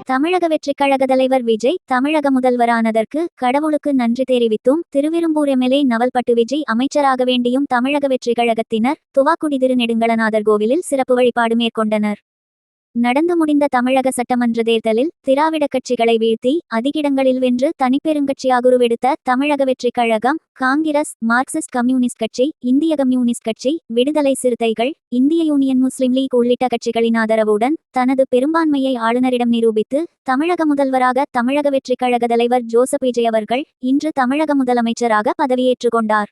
தமிழக வெற்றிக் கழக தலைவர் விஜய் தமிழக முதல்வரானதற்கு கடவுளுக்கு நன்றி தெரிவித்தும் திருவிரும்பூர் எம்எல்ஏ நவல்பட்டு விஜய் அமைச்சராக வேண்டியும் தமிழக வெற்றிக் கழகத்தினர் துவாக்குடி திருநெடுங்களநாதர் கோவிலில் சிறப்பு வழிபாடு மேற்கொண்டனர். நடந்து முடிந்த தமிழக சட்டமன்ற தேர்தலில் திராவிட கட்சிகளை வீழ்த்தி அதிகிடங்களில் வென்று தனிப்பெருங்கட்சியாக உருவெடுத்த தமிழக வெற்றிக் கழகம் காங்கிரஸ், மார்க்சிஸ்ட் கம்யூனிஸ்ட் கட்சி, இந்திய கம்யூனிஸ்ட் கட்சி, விடுதலை சிறுத்தைகள், இந்திய யூனியன் முஸ்லிம் லீக் உள்ளிட்ட கட்சிகளின் ஆதரவுடன் தனது பெரும்பான்மையை ஆளுநரிடம் நிரூபித்து தமிழக முதல்வராக தமிழக வெற்றிக் கழக தலைவர் ஜோசப் விஜய் அவர்கள் இன்று தமிழக முதலமைச்சராக பதவியேற்றுக் கொண்டார்.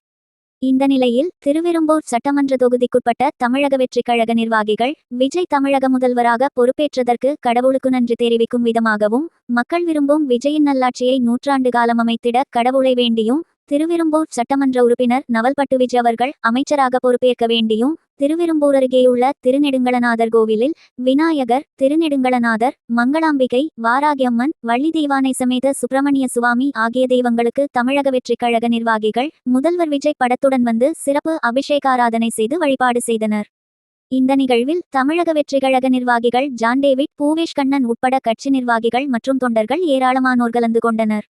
இந்த நிலையில் திருவிரும்பூர் சட்டமன்ற தொகுதிக்குட்பட்ட தமிழக வெற்றிக் கழக நிர்வாகிகள் விஜய் தமிழக முதல்வராக பொறுப்பேற்றதற்கு கடவுளுக்கு நன்றி தெரிவிக்கும் விதமாகவும் மக்கள் விரும்பும் விஜயின் நல்லாட்சியை 100 ஆண்டு காலம் அமைத்திட கடவுளை வேண்டியும் திருவிரும்பூர் சட்டமன்ற உறுப்பினர் நவல்பட்டு விஜய் அவர்கள் அமைச்சராக பொறுப்பேற்க வேண்டியும் திருவிரும்பூர் அருகேயுள்ள திருநெடுங்களநாதர் கோவிலில் விநாயகர், திருநெடுங்களநாதர், மங்களாம்பிகை, வாராகியம்மன், வள்ளி தெய்வானை சமேத சுப்பிரமணிய சுவாமி ஆகிய தெய்வங்களுக்கு தமிழக வெற்றிக் கழக நிர்வாகிகள் முதல்வர் விஜய் படத்துடன் வந்து சிறப்பு அபிஷேகாராதனை செய்து வழிபாடு செய்தனர். இந்த நிகழ்வில் தமிழக வெற்றிக் கழக நிர்வாகிகள் ஜான் டேவிட், பூவேஷ் கண்ணன் உட்பட கட்சி நிர்வாகிகள் மற்றும் தொண்டர்கள் ஏராளமானோர் கலந்து கொண்டனர்.